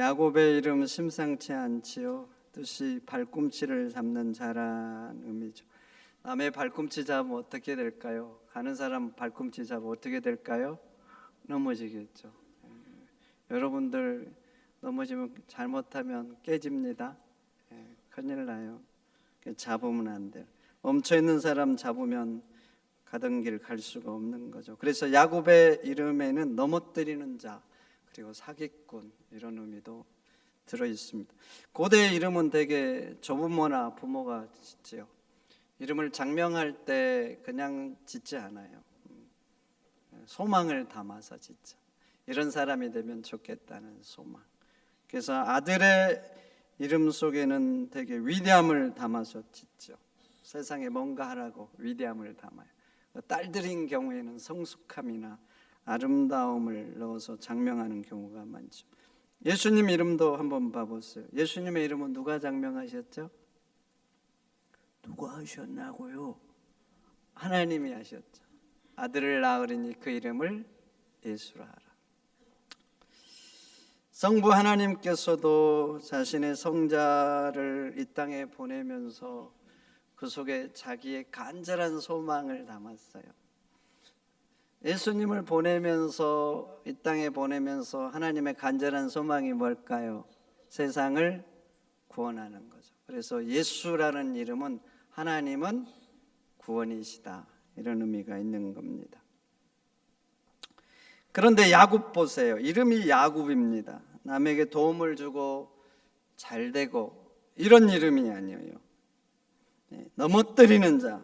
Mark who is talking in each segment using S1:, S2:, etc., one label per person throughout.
S1: 야곱의 이름 심상치 않지요. 뜻이 발꿈치를 잡는 자란 의미죠. 남의 발꿈치 잡으면 어떻게 될까요? 가는 사람 발꿈치 잡으면 어떻게 될까요? 넘어지겠죠. 여러분들 넘어지면 잘못하면 깨집니다. 큰일 나요. 잡으면 안 돼요. 멈춰있는 사람 잡으면 가던 길 갈 수가 없는 거죠. 그래서 야곱의 이름에는 넘어뜨리는 자, 그리고 사기꾼, 이런 의미도 들어있습니다. 고대 이름은 대개 조부모나 부모가 짓지요. 이름을 장명할 때 그냥 짓지 않아요. 소망을 담아서 짓죠. 이런 사람이 되면 좋겠다는 소망. 그래서 아들의 이름 속에는 되게 위대함을 담아서 짓죠. 세상에 뭔가 하라고 위대함을 담아요. 딸들인 경우에는 성숙함이나 아름다움을 넣어서 장명하는 경우가 많죠. 예수님 이름도 한번 봐보세요. 예수님의 이름은 누가 장명하셨죠? 누가 하셨냐고요? 하나님이 하셨죠. 아들을 낳으리니 그 이름을 예수라 하라. 성부 하나님께서도 자신의 성자를 이 땅에 보내면서 그 속에 자기의 간절한 소망을 담았어요. 예수님을 보내면서, 이 땅에 보내면서 하나님의 간절한 소망이 뭘까요? 세상을 구원하는 거죠. 그래서 예수라는 이름은 하나님은 구원이시다, 이런 의미가 있는 겁니다. 그런데 야곱 보세요. 이름이 야곱입니다. 남에게 도움을 주고 잘 되고 이런 이름이 아니에요. 넘어뜨리는 자,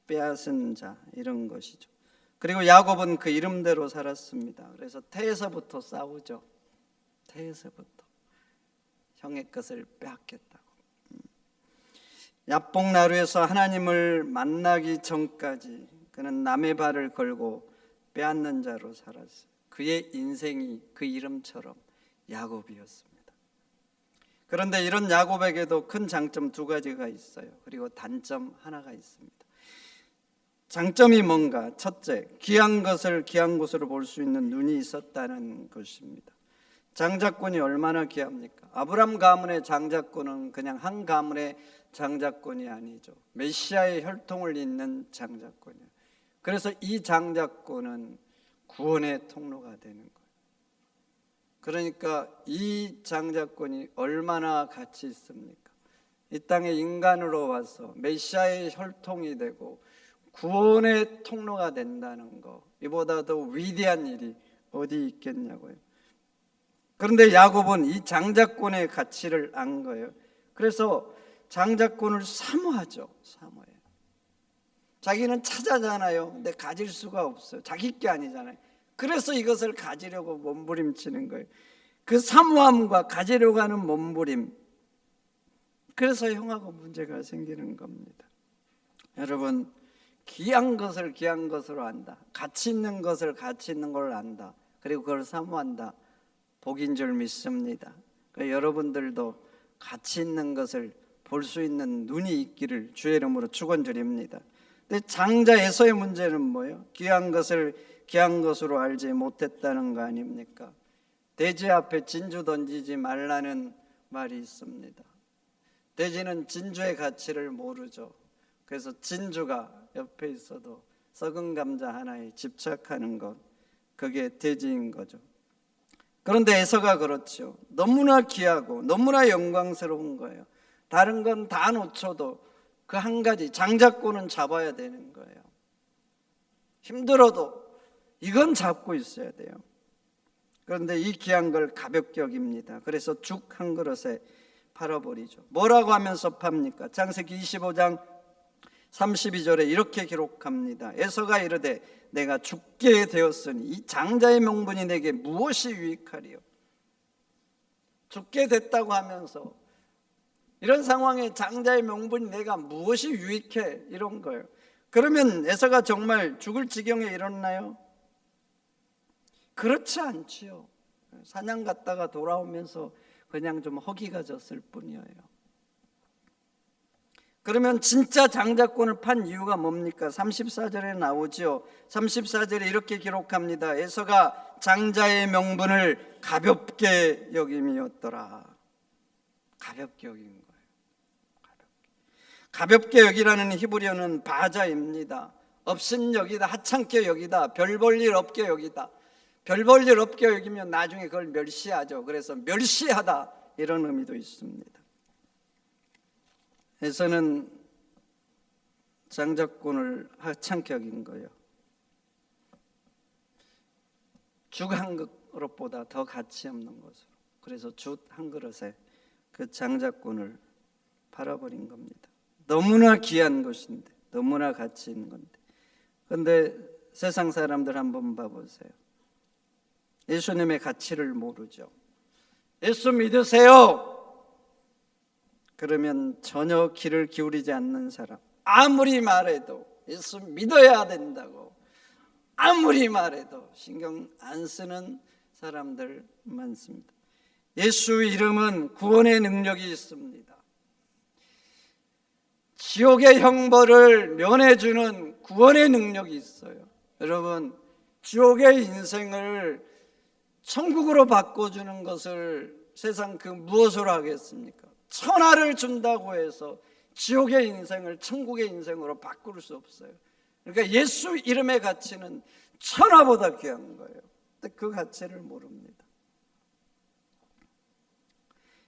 S1: 빼앗은 자, 이런 것이죠. 그리고 야곱은 그 이름대로 살았습니다. 그래서 태에서부터 싸우죠. 태에서부터 형의 것을 빼앗겠다고. 야복나루에서 하나님을 만나기 전까지 그는 남의 발을 걸고 빼앗는 자로 살았어요. 그의 인생이 그 이름처럼 야곱이었습니다. 그런데 이런 야곱에게도 큰 장점 두 가지가 있어요. 그리고 단점 하나가 있습니다. 장점이 뭔가? 첫째, 귀한 것을 귀한 것으로 볼 수 있는 눈이 있었다는 것입니다. 장자권이 얼마나 귀합니까? 아브람 가문의 장자권은 그냥 한 가문의 장자권이 아니죠. 메시아의 혈통을 잇는 장자권이에요. 그래서 이 장자권은 구원의 통로가 되는 거예요. 그러니까 이 장자권이 얼마나 가치 있습니까? 이 땅에 인간으로 와서 메시아의 혈통이 되고 구원의 통로가 된다는 거, 이보다 더 위대한 일이 어디 있겠냐고요. 그런데 야곱은 이 장자권의 가치를 안 거예요. 그래서 장자권을 사모하죠. 사모해요. 자기는 찾아잖아요. 근데 가질 수가 없어요. 자기 게 아니잖아요. 그래서 이것을 가지려고 몸부림치는 거예요. 그 사모함과 가지려고 하는 몸부림, 그래서 형하고 문제가 생기는 겁니다. 여러분, 귀한 것을 귀한 것으로 안다, 가치 있는 것을 가치 있는 걸로 안다, 그리고 그걸 사모한다, 복인 줄 믿습니다. 그러니까 여러분들도 가치 있는 것을 볼 수 있는 눈이 있기를 주의 이름으로 축원드립니다. 근데 장자 에서의 문제는 뭐예요? 귀한 것을 귀한 것으로 알지 못했다는 거 아닙니까? 돼지 앞에 진주 던지지 말라는 말이 있습니다. 돼지는 진주의 가치를 모르죠. 그래서 진주가 옆에 있어도 썩은 감자 하나에 집착하는 것, 그게 돼지인 거죠. 그런데 에서가 그렇죠. 너무나 귀하고 너무나 영광스러운 거예요. 다른 건 다 놓쳐도 그 한 가지 장자권은 잡아야 되는 거예요. 힘들어도 이건 잡고 있어야 돼요. 그런데 이 귀한 걸 가볍게 여깁니다. 그래서 죽 한 그릇에 팔아버리죠. 뭐라고 하면서 팝니까? 창세기 25장 32절에 이렇게 기록합니다. 에서가 이르되 내가 죽게 되었으니 이 장자의 명분이 내게 무엇이 유익하리요? 죽게 됐다고 하면서 이런 상황에 장자의 명분이 내가 무엇이 유익해? 이런 거예요. 그러면 에서가 정말 죽을 지경에 이르렀나요? 그렇지 않지요. 사냥 갔다가 돌아오면서 그냥 좀 허기가 졌을 뿐이에요. 그러면 진짜 장자권을 판 이유가 뭡니까? 34절에 나오지요. 34절에 이렇게 기록합니다. 에서가 장자의 명분을 가볍게 여김이었더라. 가볍게 여긴 거예요. 가볍게 여기라는 히브리어는 바자입니다. 업신여기다, 하찮게 여기다, 별 볼 일 없게 여기다. 별 볼 일 없게 여기면 나중에 그걸 멸시하죠. 그래서 멸시하다, 이런 의미도 있습니다. 에서는 장자권을 하찮게 여긴 거예요. 죽 한 그릇보다 더 가치 없는 것으로. 그래서 죽 한 그릇에 그 장자권을 팔아버린 겁니다. 너무나 귀한 것인데, 너무나 가치 있는 건데. 그런데 세상 사람들 한번 봐보세요. 예수님의 가치를 모르죠. 예수 믿으세요. 그러면 전혀 귀를 기울이지 않는 사람, 아무리 말해도 예수 믿어야 된다고 아무리 말해도 신경 안 쓰는 사람들 많습니다. 예수 이름은 구원의 능력이 있습니다. 지옥의 형벌을 면해주는 구원의 능력이 있어요. 여러분, 지옥의 인생을 천국으로 바꿔주는 것을 세상 그 무엇으로 하겠습니까? 천하를 준다고 해서 지옥의 인생을 천국의 인생으로 바꿀 수 없어요. 그러니까 예수 이름의 가치는 천하보다 귀한 거예요. 근데 그 가치를 모릅니다.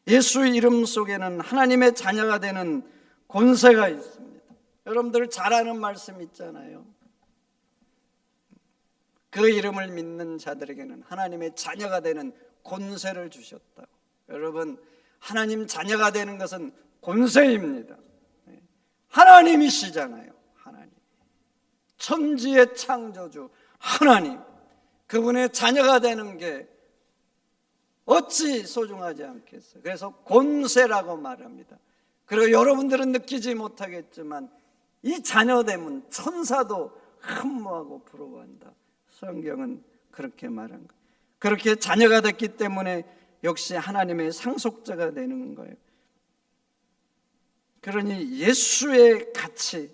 S1: 예수 이름 속에는 하나님의 자녀가 되는 권세가 있습니다. 여러분들 잘 아는 말씀 있잖아요. 그 이름을 믿는 자들에게는 하나님의 자녀가 되는 권세를 주셨다고. 여러분, 하나님 자녀가 되는 것은 권세입니다. 하나님이시잖아요. 하나님, 천지의 창조주 하나님, 그분의 자녀가 되는 게 어찌 소중하지 않겠어요? 그래서 권세라고 말합니다. 그리고 여러분들은 느끼지 못하겠지만 이 자녀됨은 천사도 흠모하고 부러워한다. 성경은 그렇게 말한 거예요. 그렇게 자녀가 됐기 때문에 역시 하나님의 상속자가 되는 거예요. 그러니 예수의 가치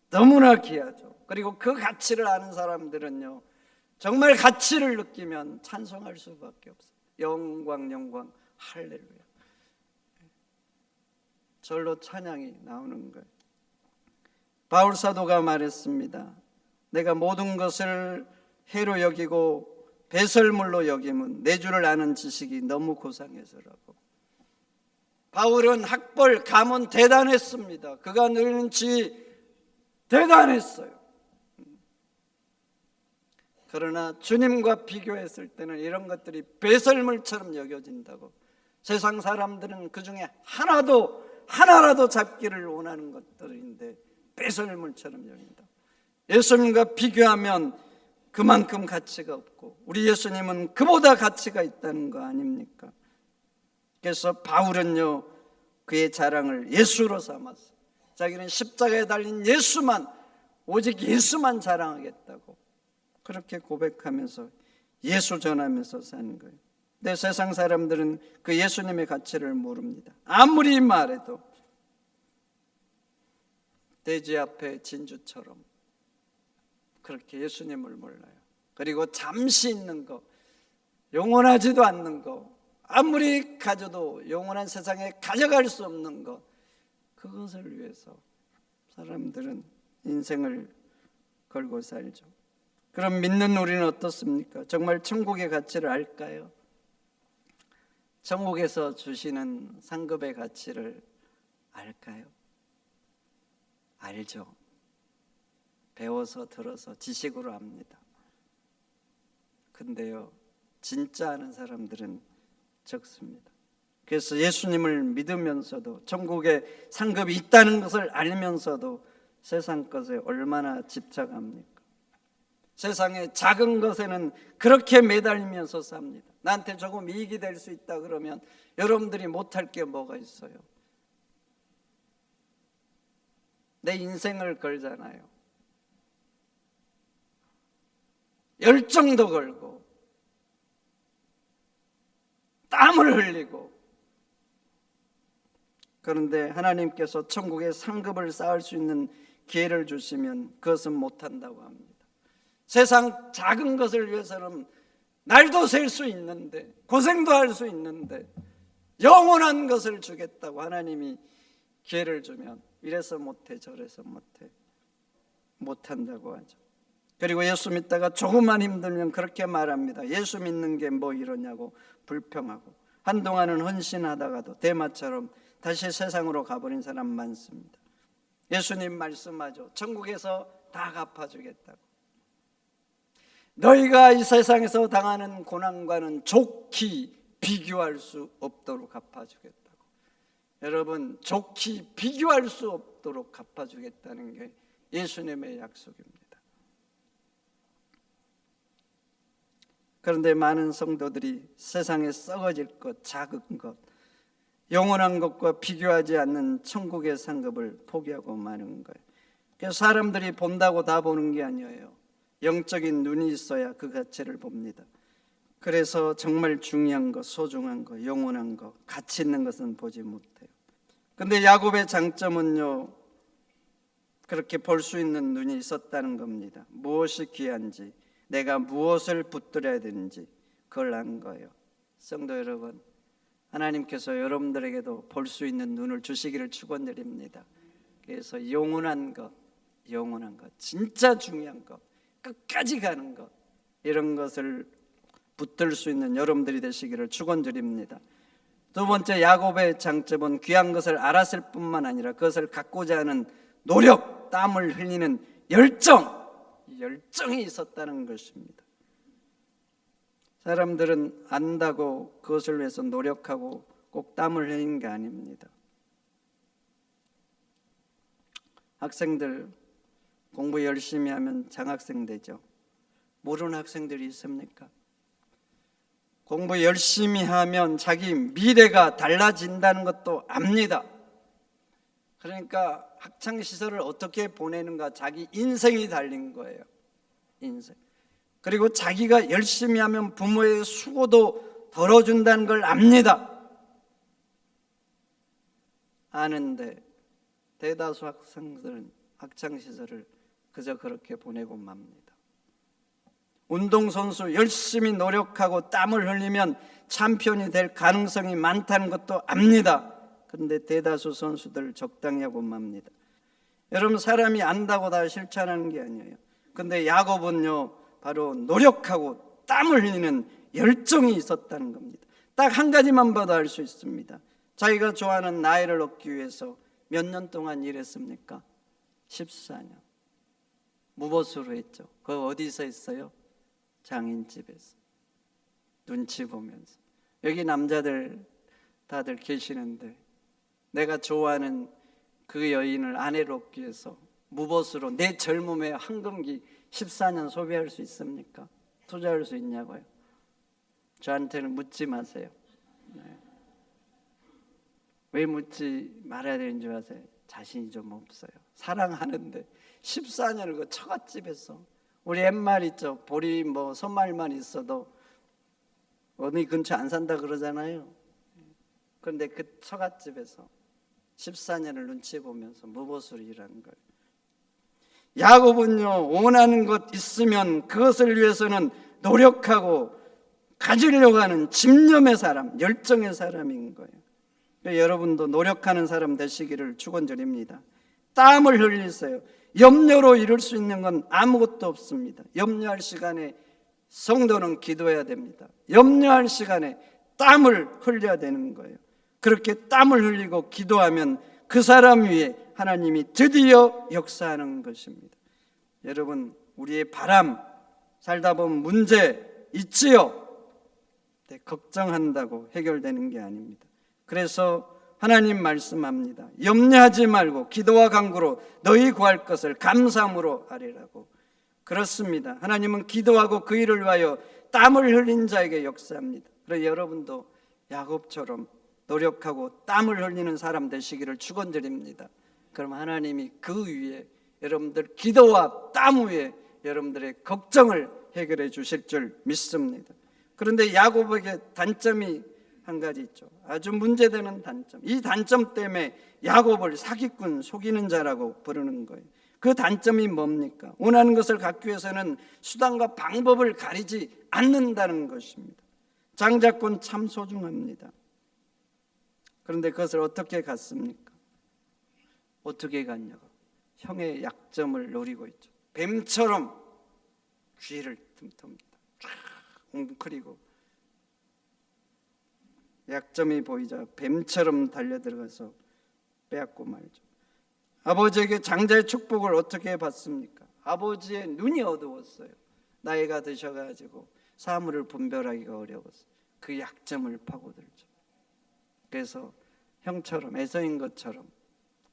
S1: 너무나 귀하죠. 그리고 그 가치를 아는 사람들은요, 정말 가치를 느끼면 찬송할 수밖에 없어요. 영광 영광 할렐루야. 절로 찬양이 나오는 거예요. 바울 사도가 말했습니다. 내가 모든 것을 해로 여기고 배설물로 여김은 내 주를 아는 지식이 너무 고상해서라고. 바울은 학벌, 가문 대단했습니다. 그가 누리는 지위 대단했어요. 그러나 주님과 비교했을 때는 이런 것들이 배설물처럼 여겨진다고. 세상 사람들은 그 중에 하나라도 잡기를 원하는 것들인데 배설물처럼 여긴다. 예수님과 비교하면 그만큼 가치가 없고 우리 예수님은 그보다 가치가 있다는 거 아닙니까? 그래서 바울은요, 그의 자랑을 예수로 삼았어요. 자기는 십자가에 달린 예수만, 오직 예수만 자랑하겠다고 그렇게 고백하면서 예수 전하면서 사는 거예요. 근데 세상 사람들은 그 예수님의 가치를 모릅니다. 아무리 말해도 돼지 앞에 진주처럼 그렇게 예수님을 몰라요. 그리고 잠시 있는 거, 영원하지도 않는 거, 아무리 가져도 영원한 세상에 가져갈 수 없는 것, 그것을 위해서 사람들은 인생을 걸고 살죠. 그럼 믿는 우리는 어떻습니까? 정말 천국의 가치를 알까요? 천국에서 주시는 상급의 가치를 알까요? 알죠. 배워서 들어서 지식으로 압니다. 근데요, 진짜 아는 사람들은 적습니다. 그래서 예수님을 믿으면서도 천국에 상급이 있다는 것을 알면서도 세상 것에 얼마나 집착합니까? 세상의 작은 것에는 그렇게 매달리면서 삽니다. 나한테 조금 이익이 될 수 있다 그러면 여러분들이 못할 게 뭐가 있어요? 내 인생을 걸잖아요. 열정도 걸고 땀을 흘리고. 그런데 하나님께서 천국의 상급을 쌓을 수 있는 기회를 주시면 그것은 못한다고 합니다. 세상 작은 것을 위해서는 날도 셀 수 있는데, 고생도 할 수 있는데 영원한 것을 주겠다고 하나님이 기회를 주면 이래서 못해 저래서 못한다고 하죠. 그리고 예수 믿다가 조금만 힘들면 그렇게 말합니다. 예수 믿는 게 뭐 이러냐고 불평하고, 한동안은 헌신하다가도 대마처럼 다시 세상으로 가버린 사람 많습니다. 예수님 말씀하죠. 천국에서 다 갚아주겠다고. 너희가 이 세상에서 당하는 고난과는 좋게 비교할 수 없도록 갚아주겠다고. 여러분, 좋게 비교할 수 없도록 갚아주겠다는 게 예수님의 약속입니다. 그런데 많은 성도들이 세상에 썩어질 것, 작은 것, 영원한 것과 비교하지 않는 천국의 상급을 포기하고 마는 거예요. 그래서 사람들이 본다고 다 보는 게 아니에요. 영적인 눈이 있어야 그 가치를 봅니다. 그래서 정말 중요한 것, 소중한 것, 영원한 것, 가치 있는 것은 보지 못해요. 근데 야곱의 장점은요, 그렇게 볼 수 있는 눈이 있었다는 겁니다. 무엇이 귀한지, 내가 무엇을 붙들어야 되는지 그걸 안 거예요. 성도 여러분, 하나님께서 여러분들에게도 볼 수 있는 눈을 주시기를 축원드립니다. 그래서 영원한 것, 진짜 중요한 것, 끝까지 가는 것, 이런 것을 붙들 수 있는 여러분들이 되시기를 축원드립니다. 두 번째, 야곱의 장점은 귀한 것을 알았을 뿐만 아니라 그것을 갖고자 하는 노력, 땀을 흘리는 열정이 있었다는 것입니다. 사람들은 안다고 그것을 위해서 노력하고 꼭 땀을 흘리는 게 아닙니다. 학생들 공부 열심히 하면 장학생 되죠. 모르는 학생들이 있습니까? 공부 열심히 하면 자기 미래가 달라진다는 것도 압니다. 그러니까 학창시절을 어떻게 보내는가, 자기 인생이 달린 거예요. 인생. 그리고 자기가 열심히 하면 부모의 수고도 덜어준다는 걸 압니다. 아는데 대다수 학생들은 학창시절을 그저 그렇게 보내고 맙니다. 운동선수 열심히 노력하고 땀을 흘리면 챔피언이 될 가능성이 많다는 것도 압니다. 그런데 대다수 선수들 적당히 하고 맙니다. 여러분, 사람이 안다고 다 실천하는 게 아니에요. 근데 야곱은요, 바로 노력하고 땀을 흘리는 열정이 있었다는 겁니다. 딱 한 가지만 봐도 알 수 있습니다. 자기가 좋아하는 나이를 얻기 위해서 몇 년 동안 일했습니까? 14년. 무보수로 했죠. 그거 어디서 했어요? 장인집에서. 눈치 보면서. 여기 남자들 다들 계시는데, 내가 좋아하는 그 여인을 아내로 얻기 위해서 무보수로 내 젊음의 황금기 14년 소비할 수 있습니까? 투자할 수 있냐고요? 저한테는 묻지 마세요. 네. 왜 묻지 말아야 되는지 아세요? 자신이 좀 없어요. 사랑하는데 14년을 그 처갓집에서, 우리 옛말 있죠. 보리 뭐 손말만 있어도 어디 근처 안 산다 그러잖아요. 그런데 그 처갓집에서 14년을 눈치 보면서 무보수로 일하는 거예요. 야곱은요, 원하는 것 있으면 그것을 위해서는 노력하고 가지려고 하는 집념의 사람, 열정의 사람인 거예요. 여러분도 노력하는 사람 되시기를 축원드립니다. 땀을 흘리세요. 염려로 이룰 수 있는 건 아무것도 없습니다. 염려할 시간에 성도는 기도해야 됩니다. 염려할 시간에 땀을 흘려야 되는 거예요. 그렇게 땀을 흘리고 기도하면 그 사람 위에 하나님이 드디어 역사하는 것입니다. 여러분, 우리의 바람, 살다 보면 문제 있지요? 네, 걱정한다고 해결되는 게 아닙니다. 그래서 하나님 말씀합니다. 염려하지 말고 기도와 간구로 너희 구할 것을 감사함으로 아뢰라고. 그렇습니다. 하나님은 기도하고 그 일을 위하여 땀을 흘린 자에게 역사합니다. 그래서 여러분도 야곱처럼 노력하고 땀을 흘리는 사람 되시기를 축원드립니다. 그럼 하나님이 그 위에, 여러분들 기도와 땀 위에 여러분들의 걱정을 해결해 주실 줄 믿습니다. 그런데 야곱에게 단점이 한 가지 있죠. 아주 문제되는 단점. 이 단점 때문에 야곱을 사기꾼, 속이는 자라고 부르는 거예요. 그 단점이 뭡니까? 원하는 것을 갖기 위해서는 수단과 방법을 가리지 않는다는 것입니다. 장자권 참 소중합니다. 그런데 그것을 어떻게 갖습니까? 어떻게 갖냐고, 형의 약점을 노리고 있죠. 뱀처럼 귀를 틈텁니다. 쫙 웅크리고 약점이 보이자 뱀처럼 달려들어가서 빼앗고 말죠. 아버지에게 장자의 축복을 어떻게 받습니까? 아버지의 눈이 어두웠어요. 나이가 드셔가지고 사물을 분별하기가 어려웠어요. 그 약점을 파고들죠. 그래서 형처럼, 에서인 것처럼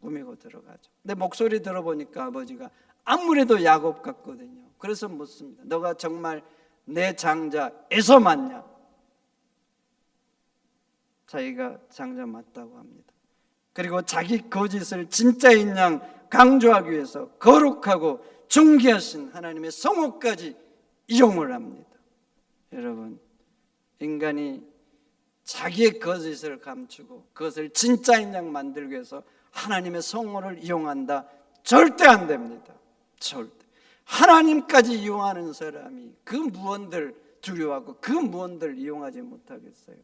S1: 꾸미고 들어가죠. 근데 목소리 들어보니까 아버지가 아무래도 야곱 같거든요. 그래서 묻습니다. 너가 정말 내 장자 에서 맞냐? 자기가 장자 맞다고 합니다. 그리고 자기 거짓을 진짜인 양 강조하기 위해서 거룩하고 존귀하신 하나님의 성호까지 이용을 합니다. 여러분, 인간이 자기의 거짓을 감추고 그것을 진짜인 양 만들기 위해서 하나님의 성호를 이용한다? 절대 안 됩니다. 절대. 하나님까지 이용하는 사람이 그 무언들 두려워하고 그 무언들 이용하지 못하겠어요?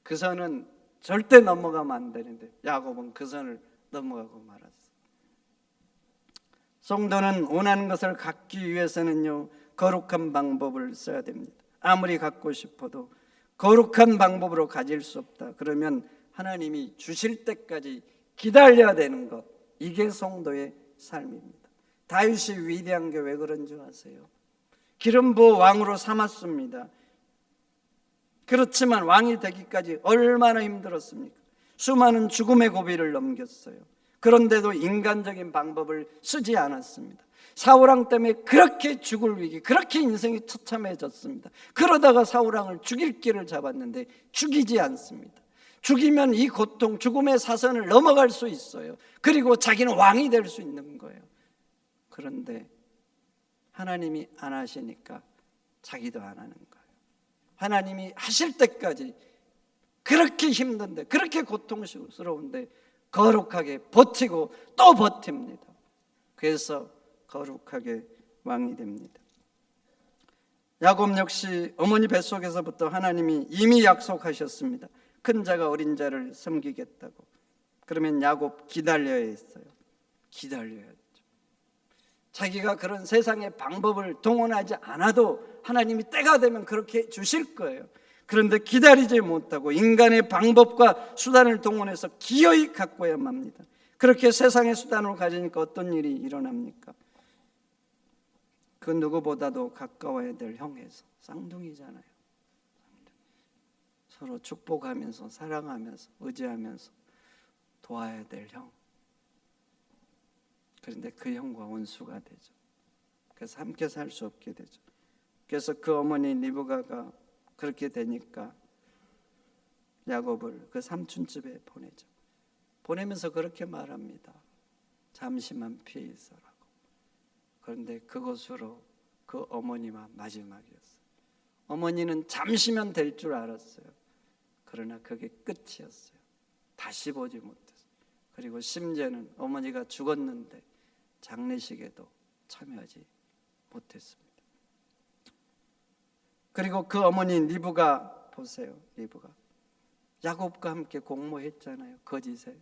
S1: 그 선은 절대 넘어가면 안 되는데 야곱은 그 선을 넘어가고 말았어요. 성도는 원하는 것을 갖기 위해서는요, 거룩한 방법을 써야 됩니다. 아무리 갖고 싶어도 거룩한 방법으로 가질 수 없다. 그러면 하나님이 주실 때까지 기다려야 되는 것, 이게 성도의 삶입니다. 다윗이 위대한 게 왜 그런 줄 아세요? 기름 부어 왕으로 삼았습니다. 그렇지만 왕이 되기까지 얼마나 힘들었습니까? 수많은 죽음의 고비를 넘겼어요. 그런데도 인간적인 방법을 쓰지 않았습니다. 사울왕 때문에 그렇게 죽을 위기, 그렇게 인생이 처참해졌습니다. 그러다가 사울왕을 죽일 길을 잡았는데 죽이지 않습니다. 죽이면 이 고통, 죽음의 사선을 넘어갈 수 있어요. 그리고 자기는 왕이 될 수 있는 거예요. 그런데 하나님이 안 하시니까 자기도 안 하는 거예요. 하나님이 하실 때까지 그렇게 힘든데, 그렇게 고통스러운데 거룩하게 버티고 또 버팁니다. 그래서 거룩하게 왕이 됩니다. 야곱 역시 어머니 뱃속에서부터 하나님이 이미 약속하셨습니다. 큰 자가 어린 자를 섬기겠다고. 그러면 야곱 기다려야 했어요. 기다려야 했죠. 자기가 그런 세상의 방법을 동원하지 않아도 하나님이 때가 되면 그렇게 주실 거예요. 그런데 기다리지 못하고 인간의 방법과 수단을 동원해서 기어이 갖고야만 합니다. 그렇게 세상의 수단을 가지니까 어떤 일이 일어납니까? 그 누구보다도 가까워야 될 형에서, 쌍둥이잖아요. 서로 축복하면서 사랑하면서 의지하면서 도와야 될 형. 그런데 그 형과 원수가 되죠. 그래서 함께 살 수 없게 되죠. 그래서 그 어머니 리브가가 그렇게 되니까 야곱을 그 삼촌 집에 보내죠. 보내면서 그렇게 말합니다. 잠시만 피해 있어라고. 그런데 그것으로 그 어머니와 마지막이었어요. 어머니는 잠시면 될 줄 알았어요. 그러나 그게 끝이었어요. 다시 보지 못했어요. 그리고 심지어는 어머니가 죽었는데 장례식에도 참여하지 못했습니다. 그리고 그 어머니 리브가 보세요. 리브가 야곱과 함께 공모했잖아요. 거짓에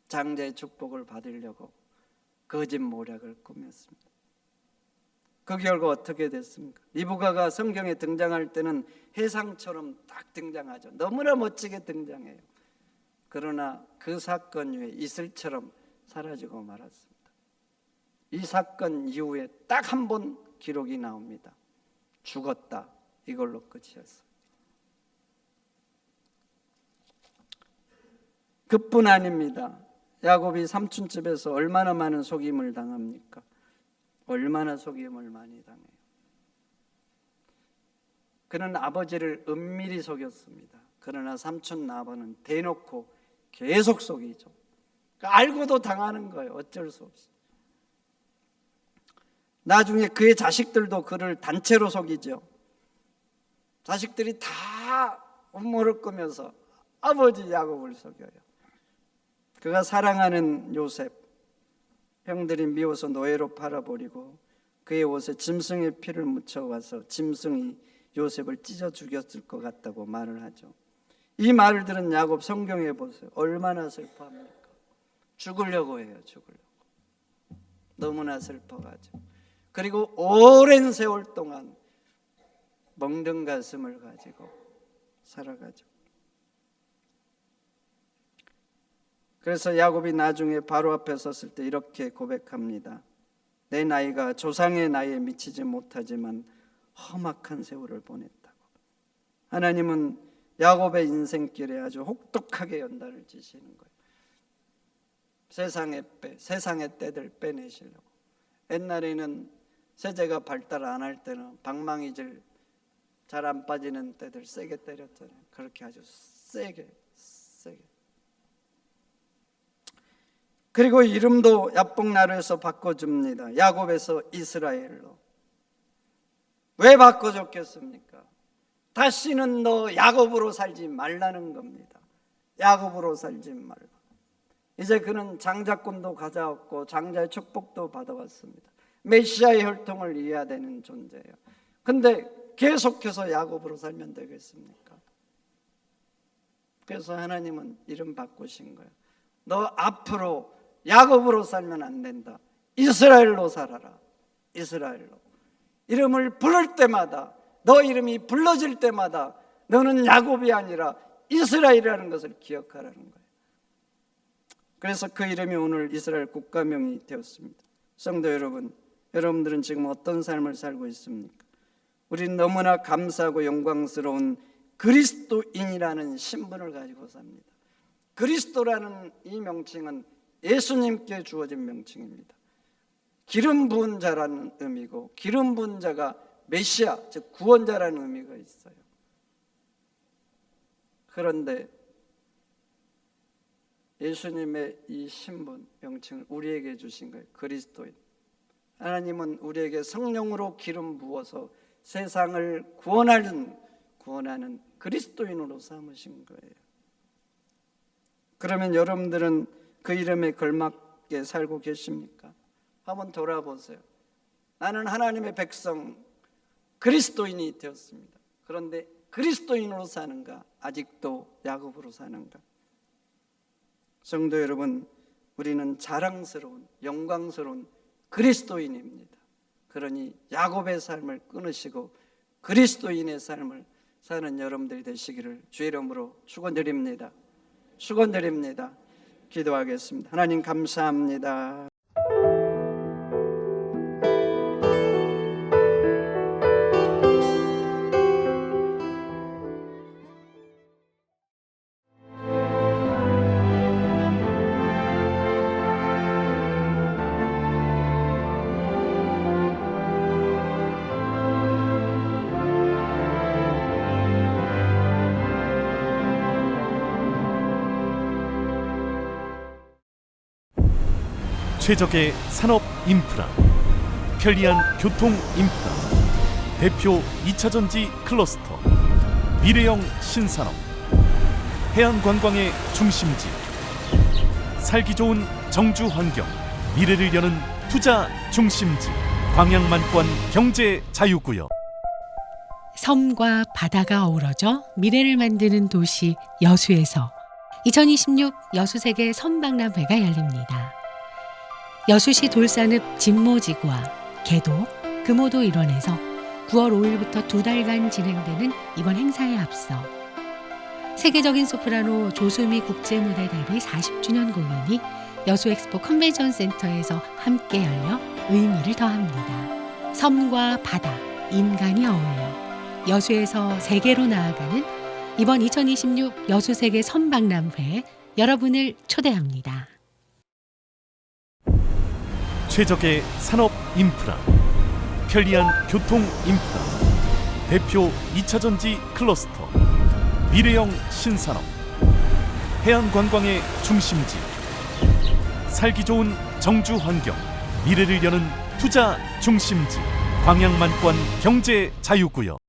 S1: 장자의 축복을 받으려고 거짓 모략을 꾸몄습니다. 그 결과 어떻게 됐습니까? 리브가가 성경에 등장할 때는 해상처럼 딱 등장하죠. 너무나 멋지게 등장해요. 그러나 그 사건 후에 이슬처럼 사라지고 말았습니다. 이 사건 이후에 딱 한 번 기록이 나옵니다. 죽었다. 이걸로 끝이었어요. 그뿐 아닙니다. 야곱이 삼촌 집에서 얼마나 많은 속임을 당합니까? 얼마나 속임을 많이 당해요. 그는 아버지를 은밀히 속였습니다. 그러나 삼촌 라반은 대놓고 계속 속이죠. 그러니까 알고도 당하는 거예요. 어쩔 수 없이. 나중에 그의 자식들도 그를 단체로 속이죠. 자식들이 다 음모를 꾸면서 아버지 야곱을 속여요. 그가 사랑하는 요셉, 형들이 미워서 노예로 팔아버리고 그의 옷에 짐승의 피를 묻혀와서 짐승이 요셉을 찢어 죽였을 것 같다고 말을 하죠. 이 말을 들은 야곱 성경에 보세요. 얼마나 슬퍼합니까? 죽으려고 해요. 죽으려고. 너무나 슬퍼가지고. 그리고 오랜 세월 동안 멍든 가슴을 가지고 살아가죠. 그래서 야곱이 나중에 바로 앞에 섰을 때 이렇게 고백합니다. 내 나이가 조상의 나이에 미치지 못하지만 험악한 세월을 보냈다고. 하나님은 야곱의 인생길에 아주 혹독하게 연단을 지시는 거예요. 세상의 때들 빼내시려고. 옛날에는 세제가 발달 안 할 때는 방망이질 잘 안 빠지는 때들 세게 때렸잖아요. 그렇게 아주 세게. 그리고 이름도 야복나루에서 바꿔줍니다. 야곱에서 이스라엘로. 왜 바꿔줬겠습니까? 다시는 너 야곱으로 살지 말라는 겁니다. 야곱으로 살지 말라. 이제 그는 장자권도 가져왔고 장자의 축복도 받아왔습니다. 메시아의 혈통을 이해해야 되는 존재예요. 근데 계속해서 야곱으로 살면 되겠습니까? 그래서 하나님은 이름 바꾸신 거예요. 너 앞으로 야곱으로 살면 안 된다. 이스라엘로 살아라. 이스라엘로. 이름을 부를 때마다, 너 이름이 불러질 때마다 너는 야곱이 아니라 이스라엘이라는 것을 기억하라는 거예요. 그래서 그 이름이 오늘 이스라엘 국가명이 되었습니다. 성도 여러분, 여러분들은 지금 어떤 삶을 살고 있습니까? 우리는 너무나 감사하고 영광스러운 그리스도인이라는 신분을 가지고 삽니다. 그리스도라는 이 명칭은 예수님께 주어진 명칭입니다. 기름 부은 자라는 의미고, 기름 부은 자가 메시아, 즉 구원자라는 의미가 있어요. 그런데 예수님의 이 신분, 명칭을 우리에게 주신 거예요. 그리스도인. 하나님은 우리에게 성령으로 기름 부어서 세상을 구원하는 그리스도인으로 삼으신 거예요. 그러면 여러분들은 그 이름에 걸맞게 살고 계십니까? 한번 돌아보세요. 나는 하나님의 백성 그리스도인이 되었습니다. 그런데 그리스도인으로 사는가? 아직도 야곱으로 사는가? 성도 여러분, 우리는 자랑스러운 영광스러운 그리스도인입니다. 그러니 야곱의 삶을 끊으시고 그리스도인의 삶을 사는 여러분들이 되시기를 주의 이름으로 축원드립니다. 축원드립니다. 기도하겠습니다. 하나님 감사합니다.
S2: 최적의 산업 인프라, 편리한 교통 인프라, 대표 2차전지 클러스터, 미래형 신산업, 해안관광의 중심지, 살기 좋은 정주 환경, 미래를 여는 투자 중심지, 광양만권 경제 자유구역.
S3: 섬과 바다가 어우러져 미래를 만드는 도시 여수에서 2026 여수세계 섬박람회가 열립니다. 여수시 돌산읍 진모지구와 개도, 금오도 일원에서 9월 5일부터 2달간 진행되는 이번 행사에 앞서 세계적인 소프라노 조수미 국제무대 데뷔 40주년 공연이 여수엑스포 컨벤션 센터에서 함께 열려 의미를 더합니다. 섬과 바다, 인간이 어울려 여수에서 세계로 나아가는 이번 2026 여수세계 섬박람회에 여러분을 초대합니다.
S2: 최적의 산업 인프라, 편리한 교통 인프라, 대표 2차전지 클러스터, 미래형 신산업, 해안관광의 중심지, 살기 좋은 정주 환경, 미래를 여는 투자 중심지, 광양만권 경제 자유구역.